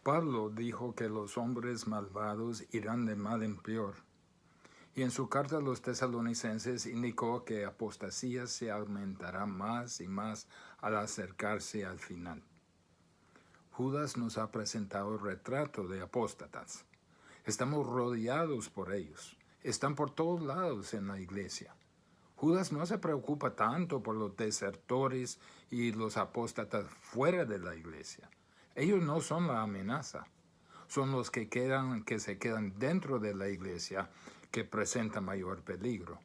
Pablo dijo que los hombres malvados irán de mal en peor, y en su carta a los tesalonicenses indicó que apostasía se aumentará más y más al acercarse al final. Judas nos ha presentado el retrato de apóstatas. Estamos rodeados por ellos. Están por todos lados en la iglesia. Judas no se preocupa tanto por los desertores y los apóstatas fuera de la iglesia. Ellos no son la amenaza. Son los que se quedan dentro de la iglesia que presentan mayor peligro.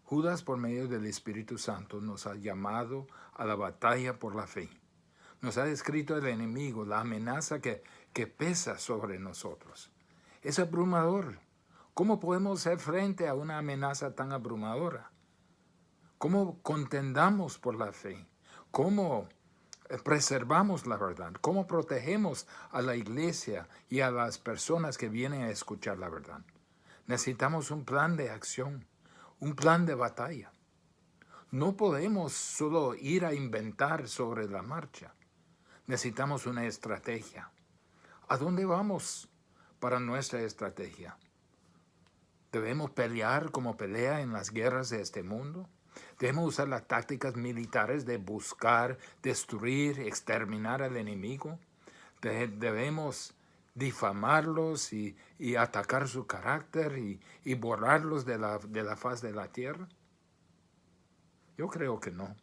Judas, por medio del Espíritu Santo, nos ha llamado a la batalla por la fe. Nos ha descrito el enemigo, la amenaza que pesa sobre nosotros. Es abrumador. ¿Cómo podemos hacer frente a una amenaza tan abrumadora? ¿Cómo contendamos por la fe? ¿Cómo preservamos la verdad? ¿Cómo protegemos a la iglesia y a las personas que vienen a escuchar la verdad? Necesitamos un plan de acción, un plan de batalla. No podemos solo ir a inventar sobre la marcha. Necesitamos una estrategia. ¿A dónde vamos para nuestra estrategia? ¿Debemos pelear como pelea en las guerras de este mundo? ¿Debemos usar las tácticas militares de buscar, destruir, exterminar al enemigo? ¿Debemos difamarlos y atacar su carácter y borrarlos de la faz de la tierra? Yo creo que no.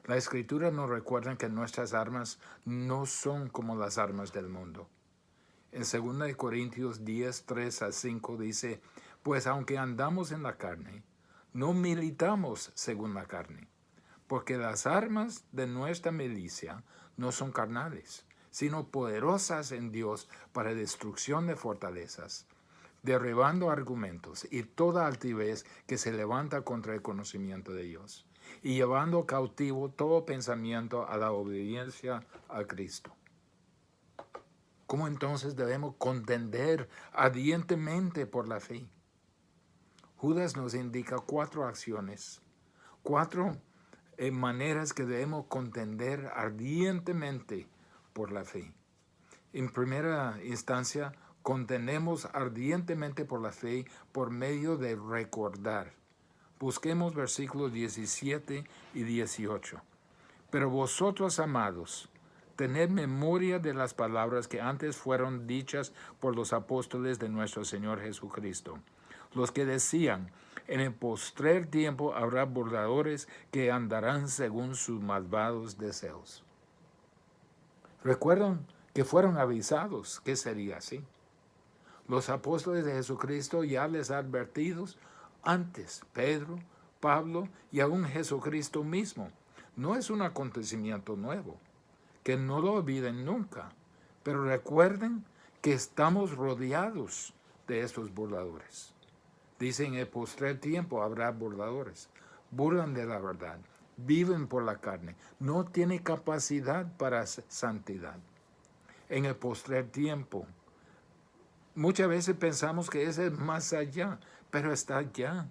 La Escritura nos recuerda que nuestras armas no son como las armas del mundo. En 2 Corintios 10, 3 a 5 dice, pues aunque andamos en la carne, no militamos según la carne, porque las armas de nuestra milicia no son carnales, sino poderosas en Dios para destrucción de fortalezas, derribando argumentos y toda altivez que se levanta contra el conocimiento de Dios, y llevando cautivo todo pensamiento a la obediencia a Cristo. ¿Cómo entonces debemos contender ardientemente por la fe? Judas nos indica 4 acciones, 4 maneras que debemos contender ardientemente por la fe. En primera instancia, contendemos ardientemente por la fe por medio de recordar. Busquemos versículos 17 y 18. Pero vosotros, amados, tened memoria de las palabras que antes fueron dichas por los apóstoles de nuestro Señor Jesucristo, los que decían, en el postrer tiempo habrá burladores que andarán según sus malvados deseos. Recuerdan que fueron avisados que sería así. Los apóstoles de Jesucristo ya les advertidos antes, Pedro, Pablo y aún Jesucristo mismo. No es un acontecimiento nuevo, que no lo olviden nunca, pero recuerden que estamos rodeados de estos burladores. Dicen, en el postrer tiempo habrá burladores. Burlan de la verdad, viven por la carne, no tienen capacidad para santidad. En el postrer tiempo, muchas veces pensamos que ese es más allá, pero está allá.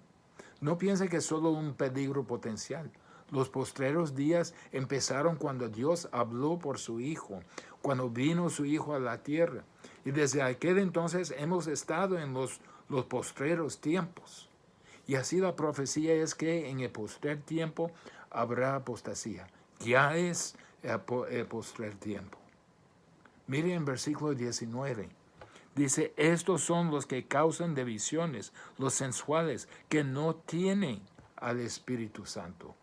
No piense que es solo un peligro potencial. Los postreros días empezaron cuando Dios habló por su Hijo, cuando vino su Hijo a la tierra. Y desde aquel entonces hemos estado en los postreros tiempos. Y así la profecía es que en el postrer tiempo habrá apostasía. Ya es el postrer tiempo. Miren en versículo 19. Dice, estos son los que causan divisiones, los sensuales, que no tienen al Espíritu Santo.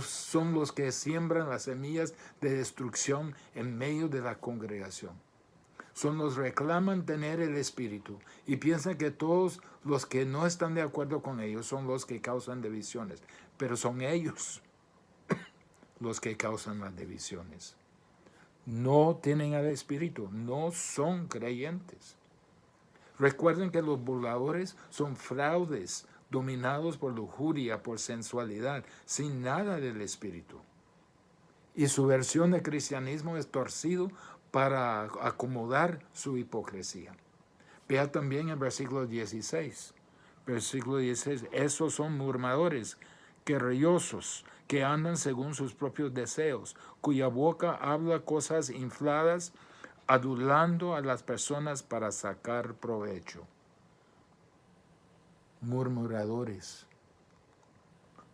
Son los que siembran las semillas de destrucción en medio de la congregación. Son los que reclaman tener el Espíritu y piensan que todos los que no están de acuerdo con ellos son los que causan divisiones, pero son ellos los que causan las divisiones. No tienen al Espíritu, no son creyentes. Recuerden que los burladores son fraudes, dominados por lujuria, por sensualidad, sin nada del Espíritu. Y su versión de cristianismo es torcido para acomodar su hipocresía. Vea también el versículo 16. Versículo 16, esos son murmuradores, querellosos, que andan según sus propios deseos, cuya boca habla cosas infladas, adulando a las personas para sacar provecho. Murmuradores.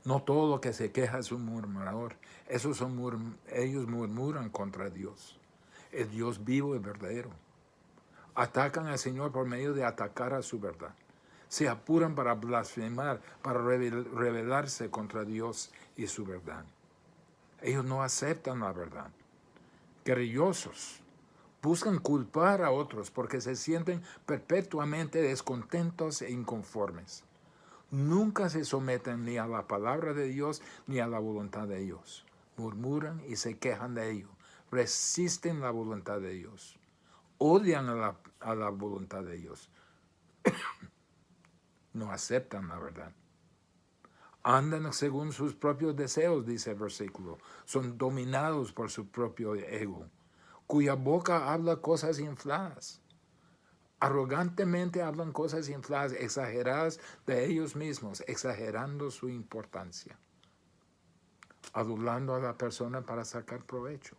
No todo lo que se queja es un murmurador. Ellos murmuran contra Dios. El Dios vivo y verdadero. Atacan al Señor por medio de atacar a su verdad. Se apuran para blasfemar, para rebelarse contra Dios y su verdad. Ellos no aceptan la verdad. Querellosos. Buscan culpar a otros porque se sienten perpetuamente descontentos e inconformes. Nunca se someten ni a la palabra de Dios ni a la voluntad de Dios. Murmuran y se quejan de ello. Resisten la voluntad de Dios. Odian a la voluntad de Dios. No aceptan la verdad. Andan según sus propios deseos, dice el versículo. Son dominados por su propio ego, cuya boca habla cosas infladas. Arrogantemente hablan cosas infladas, exageradas de ellos mismos, exagerando su importancia. Adulando a la persona para sacar provecho.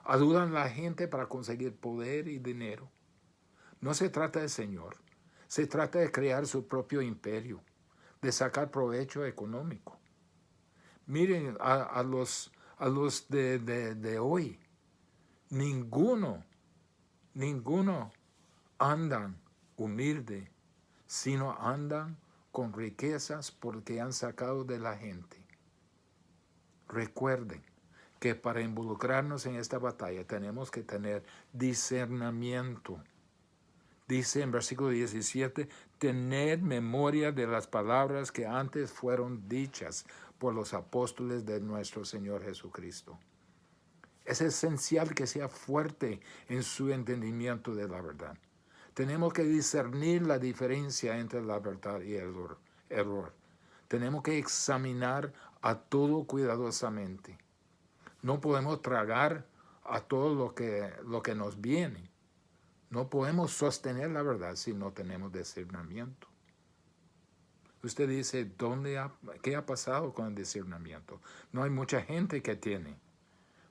Adulan a la gente para conseguir poder y dinero. No se trata del Señor. Se trata de crear su propio imperio, de sacar provecho económico. Miren a los de hoy. Ninguno andan humilde, sino andan con riquezas porque han sacado de la gente. Recuerden que para involucrarnos en esta batalla tenemos que tener discernimiento. Dice en versículo 17, tener memoria de las palabras que antes fueron dichas por los apóstoles de nuestro Señor Jesucristo. Es esencial que sea fuerte en su entendimiento de la verdad. Tenemos que discernir la diferencia entre la verdad y el error. Tenemos que examinar a todo cuidadosamente. No podemos tragar a todo lo que nos viene. No podemos sostener la verdad si no tenemos discernimiento. Usted dice, ¿qué ha pasado con el discernimiento? No hay mucha gente que tiene.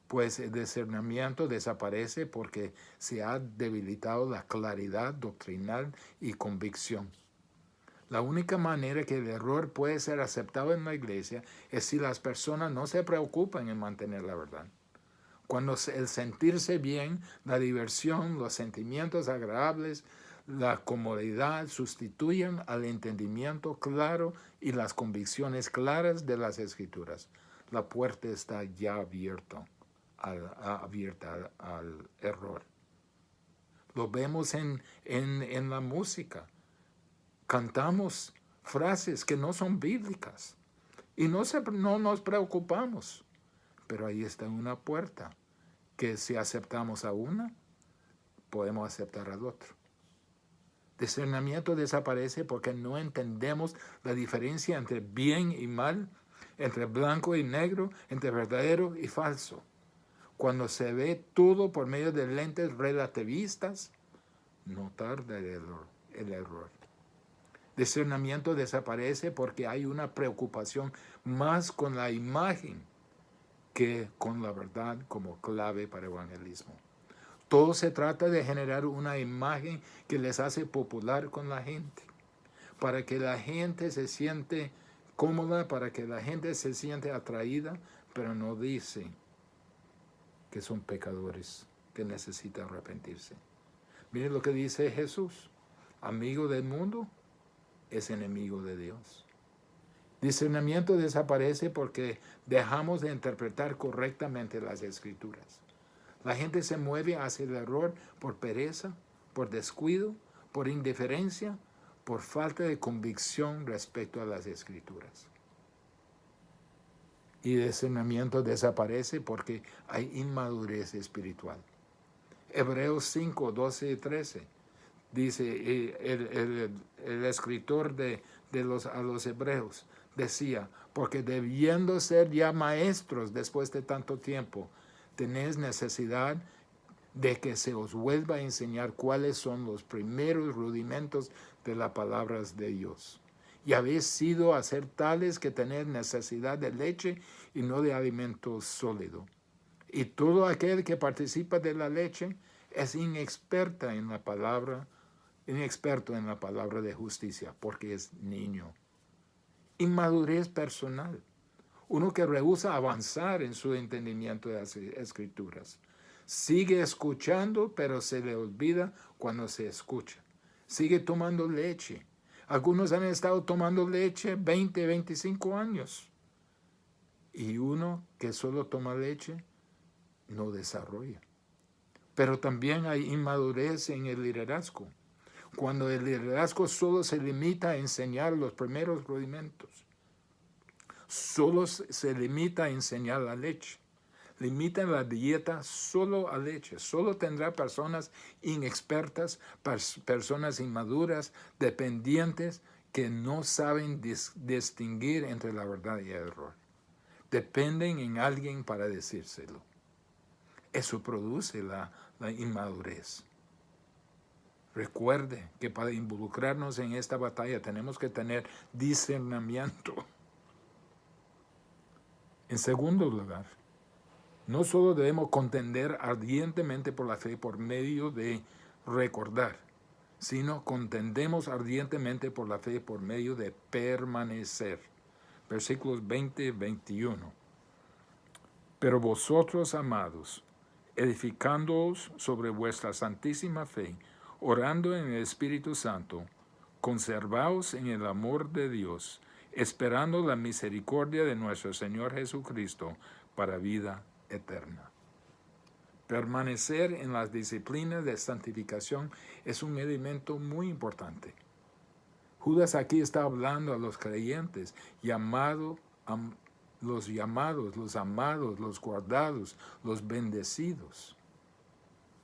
Pues el discernimiento desaparece porque se ha debilitado la claridad doctrinal y convicción. La única manera que el error puede ser aceptado en la iglesia es si las personas no se preocupan en mantener la verdad. Cuando el sentirse bien, la diversión, los sentimientos agradables, la comodidad sustituyen al entendimiento claro y las convicciones claras de las Escrituras. La puerta está ya abierta al error. Lo vemos en la música. Cantamos frases que no son bíblicas y no nos preocupamos. Pero ahí está una puerta que si aceptamos a una, podemos aceptar al otro. Discernimiento desaparece porque no entendemos la diferencia entre bien y mal, entre blanco y negro, entre verdadero y falso. Cuando se ve todo por medio de lentes relativistas, no tarda el error. Discernimiento desaparece porque hay una preocupación más con la imagen que con la verdad como clave para el evangelismo. Todo se trata de generar una imagen que les hace popular con la gente, para que la gente se siente cómoda, para que la gente se siente atraída, pero no dice que son pecadores, que necesitan arrepentirse. Miren lo que dice Jesús. Amigo del mundo es enemigo de Dios. Discernimiento desaparece porque dejamos de interpretar correctamente las Escrituras. La gente se mueve hacia el error por pereza, por descuido, por indiferencia, por falta de convicción respecto a las Escrituras. Y discernimiento desaparece porque hay inmadurez espiritual. Hebreos 5, 12 y 13 dice el escritor a los hebreos, decía, porque debiendo ser ya maestros después de tanto tiempo, tenéis necesidad de que se os vuelva a enseñar cuáles son los primeros rudimentos de las palabras de Dios. Y habéis sido a ser tales que tenéis necesidad de leche y no de alimento sólido. Y todo aquel que participa de la leche es inexperto en la palabra de justicia, porque es niño. Inmadurez personal. Uno que rehúsa avanzar en su entendimiento de las escrituras. Sigue escuchando, pero se le olvida cuando se escucha. Sigue tomando leche. Algunos han estado tomando leche 20, 25 años. Y uno que solo toma leche no desarrolla. Pero también hay inmadurez en el liderazgo. Cuando el liderazgo solo se limita a enseñar los primeros rudimentos. Solo se limita a enseñar la leche. Limita la dieta solo a leche. Solo tendrá personas inexpertas, personas inmaduras, dependientes, que no saben distinguir entre la verdad y el error. Dependen en alguien para decírselo. Eso produce la inmadurez. Recuerde que para involucrarnos en esta batalla tenemos que tener discernimiento. En segundo lugar, no solo debemos contender ardientemente por la fe por medio de recordar, sino contendemos ardientemente por la fe por medio de permanecer. Versículos 20 y 21. Pero vosotros, amados, edificándoos sobre vuestra santísima fe, orando en el Espíritu Santo, conservaos en el amor de Dios, esperando la misericordia de nuestro Señor Jesucristo para vida eterna. Permanecer en las disciplinas de santificación es un elemento muy importante. Judas aquí está hablando a los creyentes, los llamados, los amados, los guardados, los bendecidos.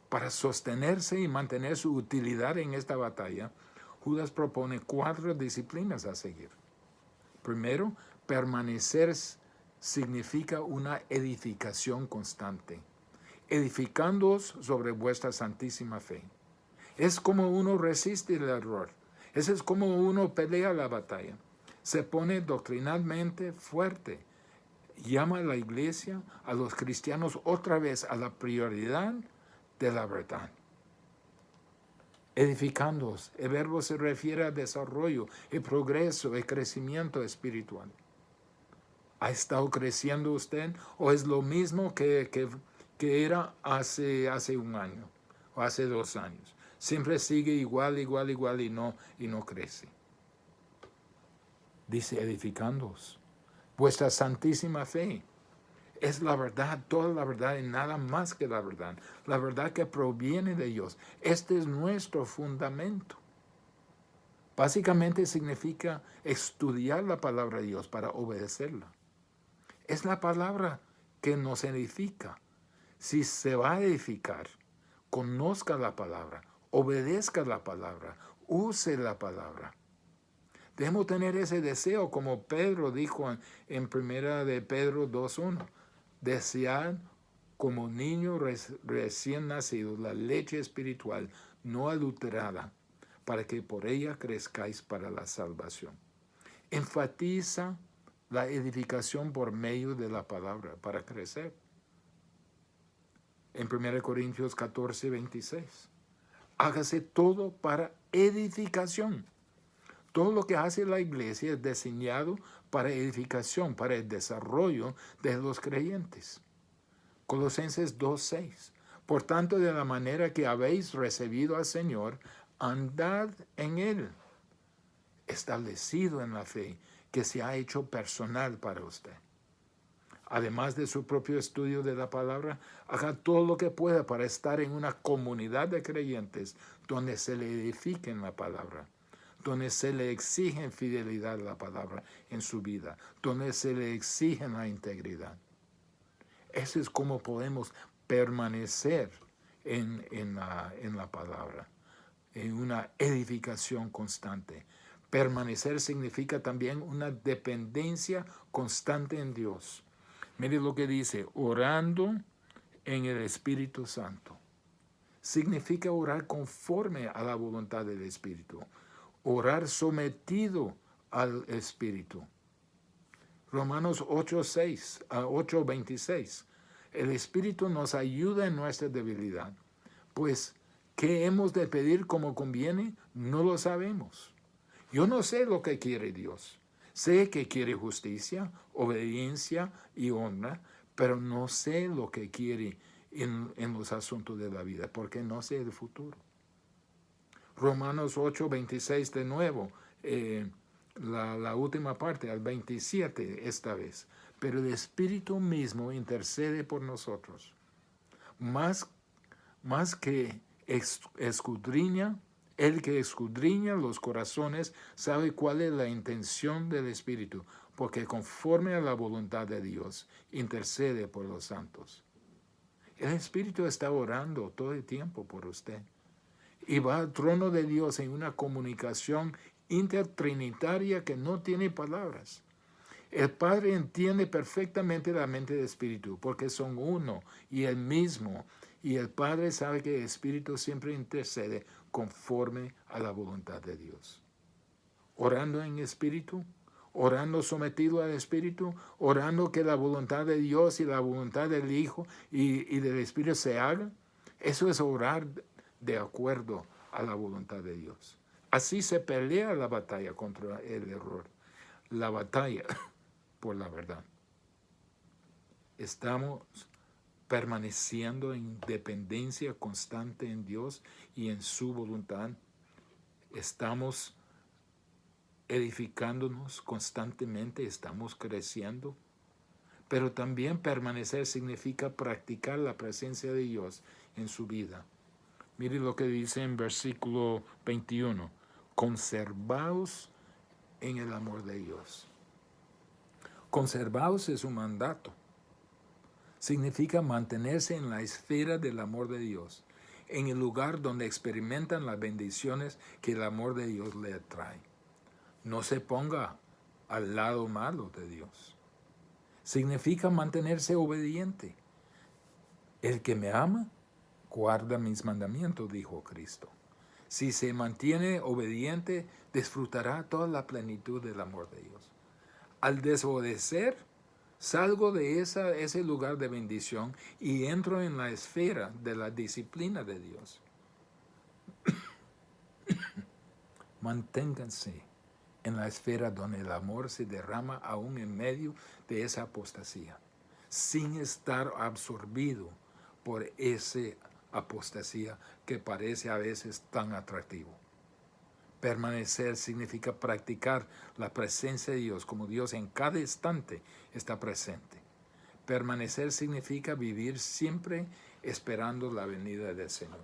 Para sostenerse y mantener su utilidad en esta batalla, Judas propone 4 disciplinas a seguir. Primero, permanecer significa una edificación constante, edificándoos sobre vuestra santísima fe. Es como uno resiste el error. Ese es como uno pelea la batalla. Se pone doctrinalmente fuerte. Llama a la iglesia, a los cristianos otra vez a la prioridad de la verdad. Edificándoos. El verbo se refiere al desarrollo, el progreso, el crecimiento espiritual. ¿Ha estado creciendo usted o es lo mismo que era hace un año o hace 2 años? Siempre sigue igual y no crece. Dice edificándoos. Vuestra santísima fe es la verdad, toda la verdad y nada más que la verdad que proviene de Dios. Este es nuestro fundamento. Básicamente significa estudiar la palabra de Dios para obedecerla. Es la palabra que nos edifica. Si se va a edificar, conozca la palabra, obedezca la palabra, use la palabra. Debemos tener ese deseo, como Pedro dijo en 1 de Pedro 2:1. Desear como niño recién nacido la leche espiritual no adulterada, para que por ella crezcáis para la salvación. Enfatiza la edificación por medio de la palabra para crecer. En 1 Corintios 14:26. Hágase todo para edificación. Todo lo que hace la iglesia es diseñado para edificación, para el desarrollo de los creyentes. Colosenses 2:6. Por tanto, de la manera que habéis recibido al Señor, andad en Él, establecido en la fe que se ha hecho personal para usted. Además de su propio estudio de la palabra, haga todo lo que pueda para estar en una comunidad de creyentes donde se le edifique en la palabra, donde se le exige fidelidad a la palabra en su vida, donde se le exige la integridad. Eso es como podemos permanecer en la palabra, en una edificación constante. Permanecer significa también una dependencia constante en Dios. Mire lo que dice, orando en el Espíritu Santo. Significa orar conforme a la voluntad del Espíritu. Orar sometido al Espíritu. Romanos 8:26. El Espíritu nos ayuda en nuestra debilidad, Pues, ¿qué hemos de pedir como conviene? No lo sabemos. Yo no sé lo que quiere Dios. Sé que quiere justicia, obediencia y honra, pero no sé lo que quiere en los asuntos de la vida, porque no sé el futuro. Romanos 8:26 de nuevo, la última parte, al 27 esta vez. Pero el Espíritu mismo intercede por nosotros, más que escudriña. El que escudriña los corazones sabe cuál es la intención del Espíritu, porque conforme a la voluntad de Dios, intercede por los santos. El Espíritu está orando todo el tiempo por usted. Y va al trono de Dios en una comunicación intertrinitaria que no tiene palabras. El Padre entiende perfectamente la mente del Espíritu, porque son uno y el mismo. Y el Padre sabe que el Espíritu siempre intercede conforme a la voluntad de Dios. Orando en Espíritu, orando sometido al Espíritu, orando que la voluntad de Dios y la voluntad del Hijo y del Espíritu se hagan. Eso es orar de acuerdo a la voluntad de Dios. Así se pelea la batalla contra el error. La batalla por la verdad. Estamos permaneciendo en dependencia constante en Dios y en su voluntad. Estamos edificándonos constantemente, estamos creciendo. Pero también permanecer significa practicar la presencia de Dios en su vida. Mire lo que dice en versículo 21. Conservaos en el amor de Dios. Conservaos es un mandato. Significa mantenerse en la esfera del amor de Dios, en el lugar donde experimentan las bendiciones que el amor de Dios le trae. No se ponga al lado malo de Dios. Significa mantenerse obediente. El que me ama, guarda mis mandamientos, dijo Cristo. Si se mantiene obediente, disfrutará toda la plenitud del amor de Dios. Al desobedecer, salgo de ese lugar de bendición y entro en la esfera de la disciplina de Dios. Manténganse en la esfera donde el amor se derrama aún en medio de esa apostasía, sin estar absorbido por esa apostasía que parece a veces tan atractivo. Permanecer significa practicar la presencia de Dios, como Dios en cada instante está presente. Permanecer significa vivir siempre esperando la venida del Señor.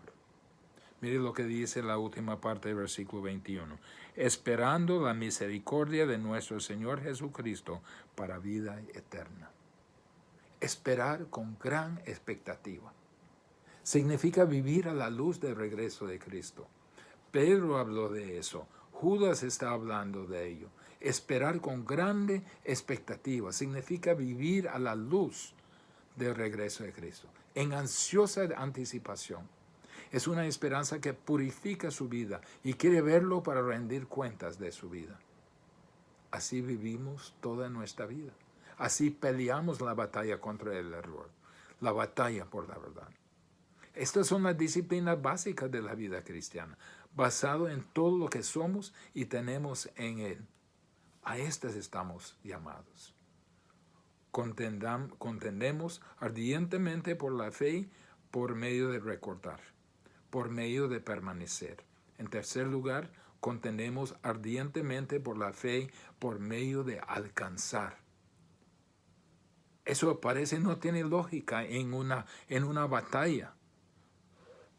Mire lo que dice la última parte del versículo 21. Esperando la misericordia de nuestro Señor Jesucristo para vida eterna. Esperar con gran expectativa. Significa vivir a la luz del regreso de Cristo. Pedro habló de eso. Judas está hablando de ello. Esperar con grande expectativa significa vivir a la luz del regreso de Cristo, en ansiosa anticipación. Es una esperanza que purifica su vida y quiere verlo para rendir cuentas de su vida. Así vivimos toda nuestra vida. Así peleamos la batalla contra el error, la batalla por la verdad. Estas son las disciplinas básicas de la vida cristiana, basado en todo lo que somos y tenemos en Él. A estas estamos llamados. Contendemos ardientemente por la fe por medio de recordar, por medio de permanecer. En tercer lugar, contendemos ardientemente por la fe por medio de alcanzar. Eso parece no tiene lógica en una batalla.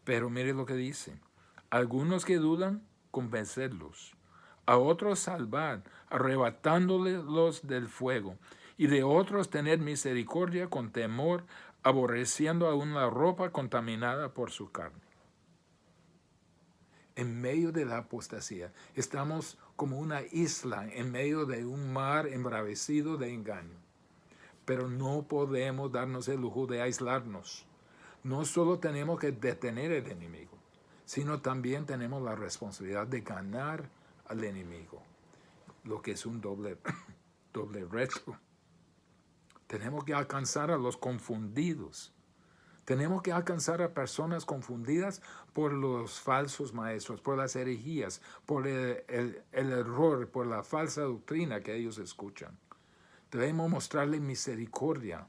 Pero mire lo que dice. Algunos que dudan, convencerlos. A otros salvar, arrebatándolos del fuego. Y de otros tener misericordia con temor, aborreciendo aún la ropa contaminada por su carne. En medio de la apostasía, estamos como una isla en medio de un mar embravecido de engaño. Pero no podemos darnos el lujo de aislarnos. No solo tenemos que detener al enemigo, sino también tenemos la responsabilidad de ganar al enemigo, lo que es un doble reto. Tenemos que alcanzar a los confundidos. Tenemos que alcanzar a personas confundidas por los falsos maestros, por las herejías, por el error, por la falsa doctrina que ellos escuchan. Debemos mostrarle misericordia.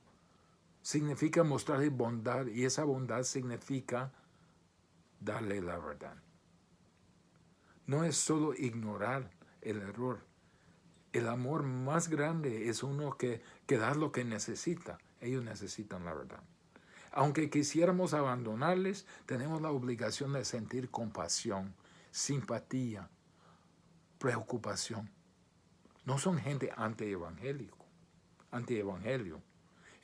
Significa mostrarle bondad, y esa bondad significa darle la verdad. No es solo ignorar el error. El amor más grande es uno que da lo que necesita. Ellos necesitan la verdad. Aunque quisiéramos abandonarles, tenemos la obligación de sentir compasión, simpatía, preocupación. No son gente antievangelio.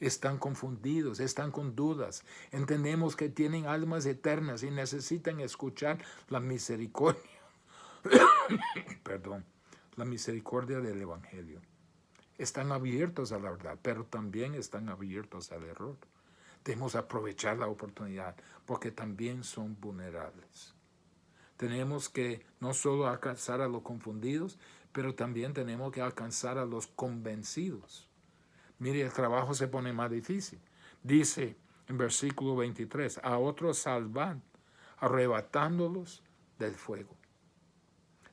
Están confundidos, están con dudas. Entendemos que tienen almas eternas y necesitan escuchar la misericordia. La misericordia del Evangelio. Están abiertos a la verdad, pero también están abiertos al error. Debemos aprovechar la oportunidad porque también son vulnerables. Tenemos que no solo alcanzar a los confundidos, pero también tenemos que alcanzar a los convencidos. Mire, el trabajo se pone más difícil. Dice en versículo 23, a otros salvan, arrebatándolos del fuego.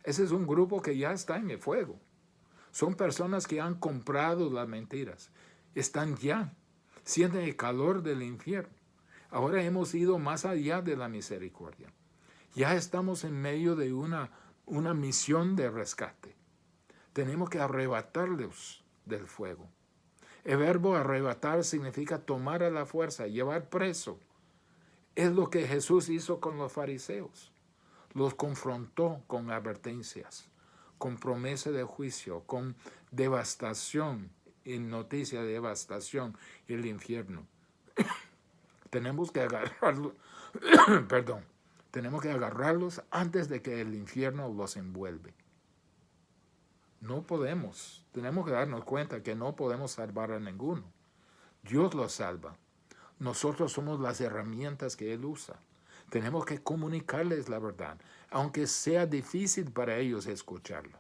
Ese es un grupo que ya está en el fuego. Son personas que han comprado las mentiras. Están ya, sienten el calor del infierno. Ahora hemos ido más allá de la misericordia. Ya estamos en medio de una misión de rescate. Tenemos que arrebatarlos del fuego. El verbo arrebatar significa tomar a la fuerza, llevar preso. Es lo que Jesús hizo con los fariseos. Los confrontó con advertencias, con promesa de juicio, con devastación, en noticia de devastación y el infierno. Tenemos que agarrarlos, tenemos que agarrarlos antes de que el infierno los envuelve. No podemos, tenemos que darnos cuenta que no podemos salvar a ninguno. Dios los salva. Nosotros somos las herramientas que Él usa. Tenemos que comunicarles la verdad, aunque sea difícil para ellos escucharla.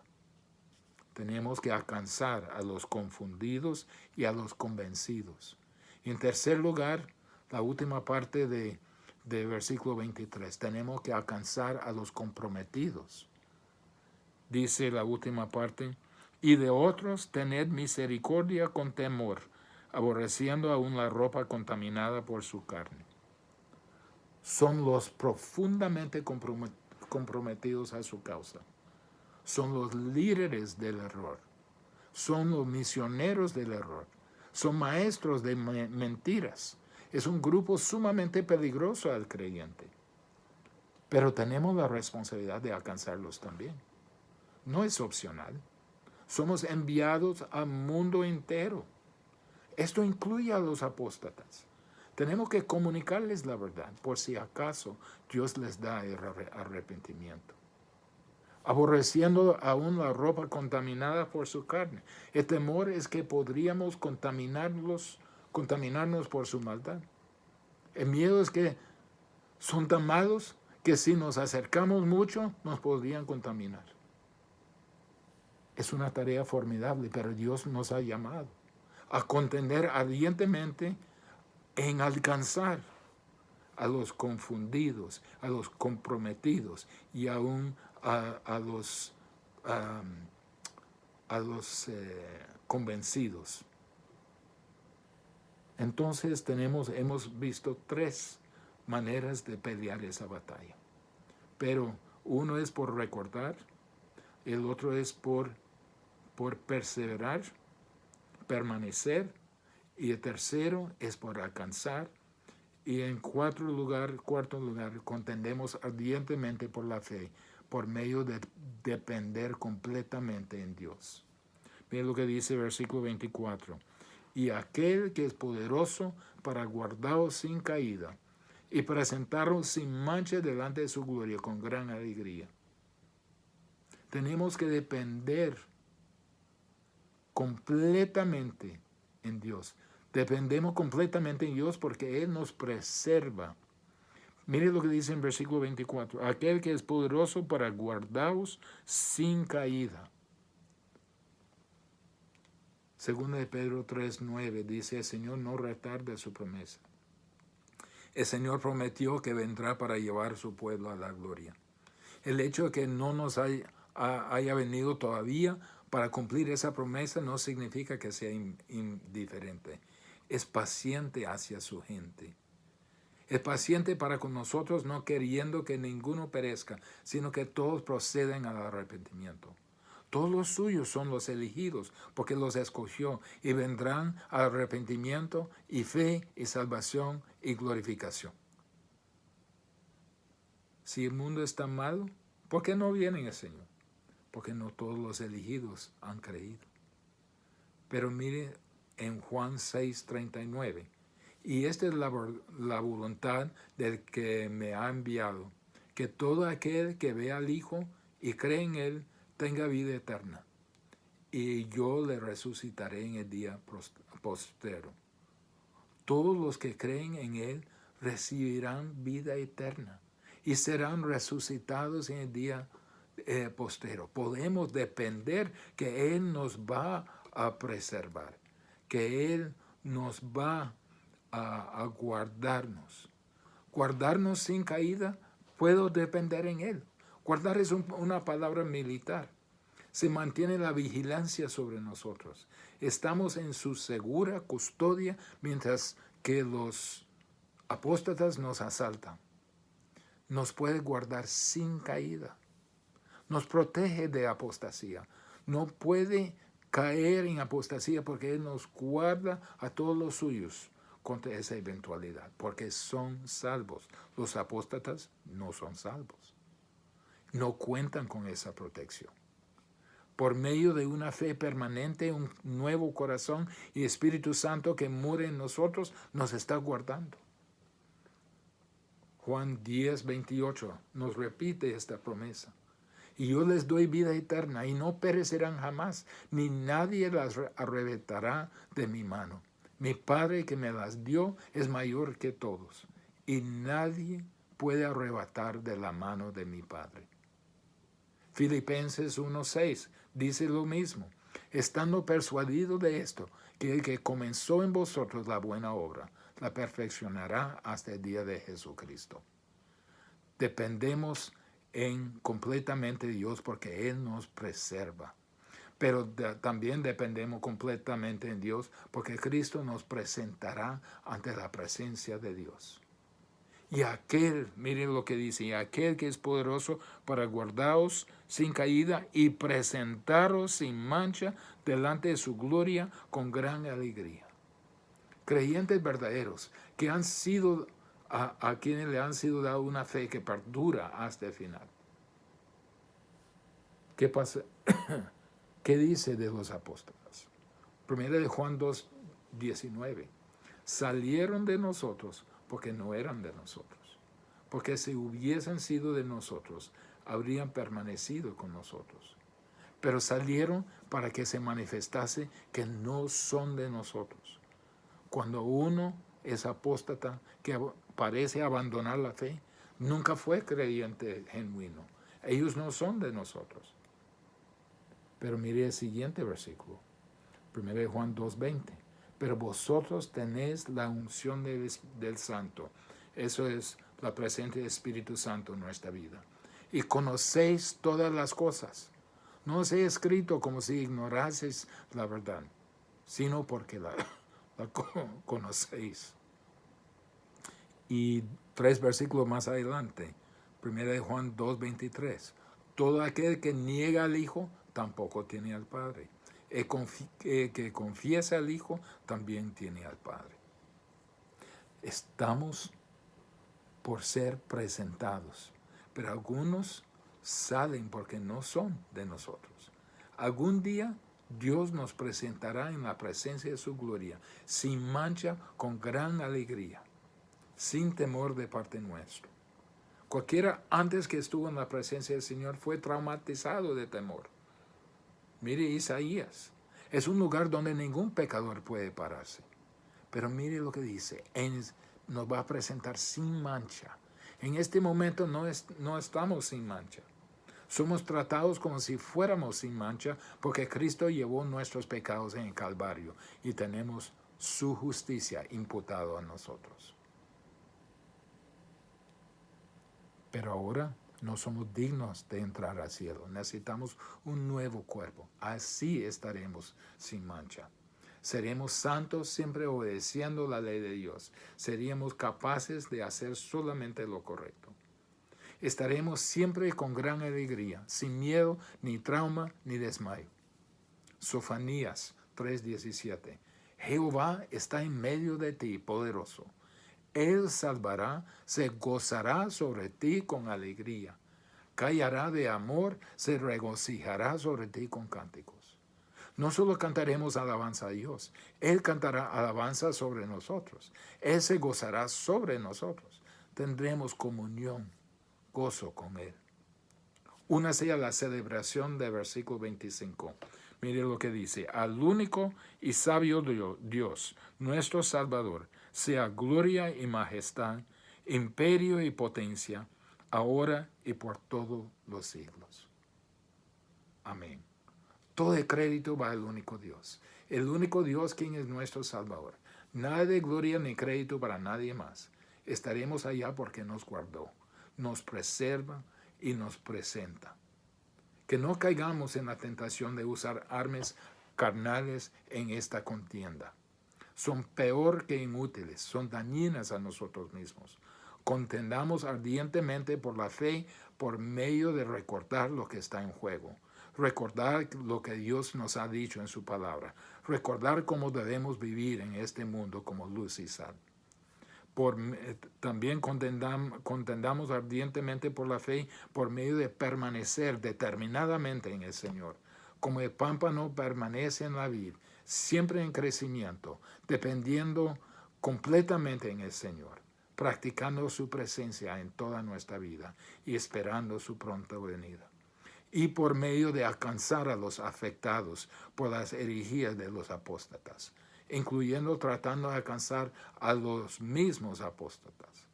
Tenemos que alcanzar a los confundidos y a los convencidos. Y en tercer lugar, la última parte de versículo 23, tenemos que alcanzar a los comprometidos. Dice la última parte, y de otros tened misericordia con temor, aborreciendo aún la ropa contaminada por su carne. Son los profundamente comprometidos a su causa. Son los líderes del error. Son los misioneros del error. Son maestros de mentiras. Es un grupo sumamente peligroso al creyente. Pero tenemos la responsabilidad de alcanzarlos también. No es opcional. Somos enviados al mundo entero. Esto incluye a los apóstatas. Tenemos que comunicarles la verdad, por si acaso Dios les da el arrepentimiento. Aborreciendo aún la ropa contaminada por su carne. El temor es que podríamos contaminarnos por su maldad. El miedo es que son tan malos que si nos acercamos mucho nos podrían contaminar. Es una tarea formidable, pero Dios nos ha llamado a contender ardientemente en alcanzar a los confundidos, a los comprometidos y aún a los convencidos. Entonces hemos visto tres maneras de pelear esa batalla. Pero uno es por recordar, el otro es por perseverar, permanecer, y el tercero es por alcanzar. Y en cuarto lugar, contendemos ardientemente por la fe, por medio de depender completamente en Dios. Miren lo que dice el versículo 24. Y aquel que es poderoso para guardaros sin caída y presentaros sin mancha delante de su gloria con gran alegría. Tenemos que depender completamente en Dios. Dependemos completamente en Dios porque Él nos preserva. Mire lo que dice en versículo 24. Aquel que es poderoso para guardaros sin caída. Segunda de Pedro 3:9 dice, el Señor no retarda su promesa. El Señor prometió que vendrá para llevar su pueblo a la gloria. El hecho de que no nos haya venido todavía para cumplir esa promesa no significa que sea indiferente. Es paciente hacia su gente. Es paciente para con nosotros, no queriendo que ninguno perezca, sino que todos proceden al arrepentimiento. Todos los suyos son los elegidos, porque los escogió, y vendrán al arrepentimiento y fe y salvación y glorificación. Si el mundo está malo, ¿por qué no viene el Señor? Porque no todos los elegidos han creído. Pero mire en Juan 6:39, y esta es la voluntad del que me ha enviado, que todo aquel que vea al Hijo y cree en Él tenga vida eterna, y yo le resucitaré en el día postero. Todos los que creen en Él recibirán vida eterna y serán resucitados en el día postero. Podemos depender que Él nos va a preservar, que Él nos va a guardarnos. Guardarnos sin caída, puedo depender en Él. Guardar es una palabra militar. Se mantiene la vigilancia sobre nosotros. Estamos en su segura custodia mientras que los apóstatas nos asaltan. Nos puede guardar sin caída. Nos protege de apostasía. No puede caer en apostasía porque Él nos guarda a todos los suyos contra esa eventualidad, porque son salvos. Los apóstatas no son salvos. No cuentan con esa protección. Por medio de una fe permanente, un nuevo corazón y Espíritu Santo que mora en nosotros, nos está guardando. Juan 10:28 nos repite esta promesa. Y yo les doy vida eterna y no perecerán jamás, ni nadie las arrebatará de mi mano. Mi Padre que me las dio es mayor que todos, y nadie puede arrebatar de la mano de mi Padre. Filipenses 1:6 dice lo mismo, estando persuadido de esto, que el que comenzó en vosotros la buena obra, la perfeccionará hasta el día de Jesucristo. Dependemos completamente de Dios porque Él nos preserva. Pero también dependemos completamente en Dios porque Cristo nos presentará ante la presencia de Dios. Y aquel, miren lo que dice, y aquel que es poderoso para guardaros sin caída y presentaros sin mancha delante de su gloria con gran alegría. Creyentes verdaderos que han sido a quienes le han sido dado una fe que perdura hasta el final. ¿Qué pasa? ¿Qué dice de los apóstoles? Primera de Juan 2:19. Salieron de nosotros porque no eran de nosotros. Porque si hubiesen sido de nosotros, habrían permanecido con nosotros. Pero salieron para que se manifestase que no son de nosotros. Cuando uno es apóstata, que parece abandonar la fe, nunca fue creyente genuino. Ellos no son de nosotros. Pero mire el siguiente versículo, 1 Juan 2:20. Pero vosotros tenéis la unción del Santo. Eso es la presencia del Espíritu Santo en nuestra vida. Y conocéis todas las cosas. No os he escrito como si ignoraseis la verdad, sino porque la conocéis. Y 3 versículos más adelante, 1 Juan 2:23. Todo aquel que niega al Hijo tampoco tiene al Padre. El que confiesa al Hijo también tiene al Padre. Estamos por ser presentados, pero algunos salen porque no son de nosotros. Algún día Dios nos presentará en la presencia de su gloria, sin mancha, con gran alegría, sin temor de parte nuestra. Cualquiera antes que estuvo en la presencia del Señor fue traumatizado de temor. Mire Isaías, es un lugar donde ningún pecador puede pararse. Pero mire lo que dice, nos va a presentar sin mancha. En este momento no estamos sin mancha. Somos tratados como si fuéramos sin mancha porque Cristo llevó nuestros pecados en el Calvario y tenemos su justicia imputada a nosotros. Pero ahora no somos dignos de entrar al cielo. Necesitamos un nuevo cuerpo. Así estaremos sin mancha. Seremos santos siempre obedeciendo la ley de Dios. Seríamos capaces de hacer solamente lo correcto. Estaremos siempre con gran alegría, sin miedo, ni trauma, ni desmayo. Sofonías 3:17. Jehová está en medio de ti, poderoso. Él salvará, se gozará sobre ti con alegría. Callará de amor, se regocijará sobre ti con cánticos. No solo cantaremos alabanza a Dios, Él cantará alabanza sobre nosotros. Él se gozará sobre nosotros. Tendremos comunión, gozo con Él. Únase a la celebración del versículo 25. Mire lo que dice: al único y sabio Dios, nuestro Salvador, sea gloria y majestad, imperio y potencia, ahora y por todos los siglos. Amén. Todo el crédito va al único Dios. El único Dios quien es nuestro Salvador. Nada de gloria ni crédito para nadie más. Estaremos allá porque nos guardó, nos preserva y nos presenta. Que no caigamos en la tentación de usar armas carnales en esta contienda. Son peor que inútiles, son dañinas a nosotros mismos. Contendamos ardientemente por la fe por medio de recordar lo que está en juego. Recordar lo que Dios nos ha dicho en su palabra. Recordar cómo debemos vivir en este mundo como luz y sal. También contendamos ardientemente por la fe por medio de permanecer determinadamente en el Señor. Como el pámpano permanece en la vid, siempre en crecimiento, dependiendo completamente en el Señor, practicando su presencia en toda nuestra vida y esperando su pronta venida. Y por medio de alcanzar a los afectados por las herejías de los apóstatas, incluyendo tratando de alcanzar a los mismos apóstatas,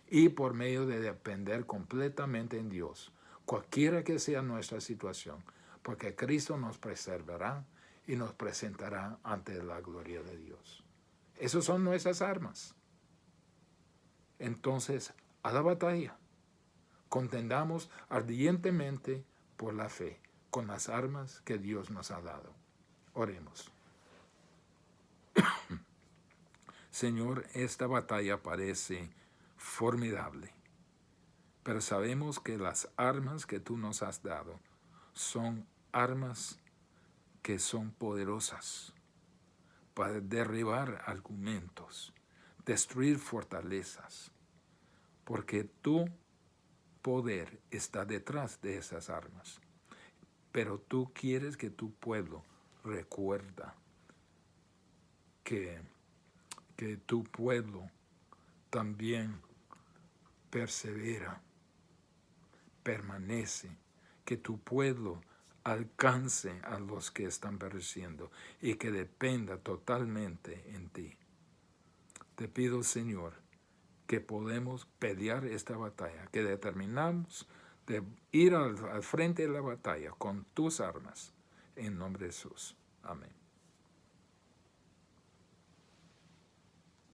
y por medio de depender completamente en Dios, cualquiera que sea nuestra situación, porque Cristo nos preservará y nos presentará ante la gloria de Dios. Esas son nuestras armas. Entonces, a la batalla, contendamos ardientemente por la fe, con las armas que Dios nos ha dado. Oremos. Señor, esta batalla parece formidable, pero sabemos que las armas que tú nos has dado son armas que son poderosas para derribar argumentos, destruir fortalezas, porque tu poder está detrás de esas armas. Pero tú quieres que tu pueblo recuerda que tu pueblo también persevera, permanece, que tu pueblo alcance a los que están pereciendo y que dependa totalmente en ti. Te pido, Señor, que podemos pelear esta batalla, que determinamos de ir al frente de la batalla con tus armas, en nombre de Jesús. Amén.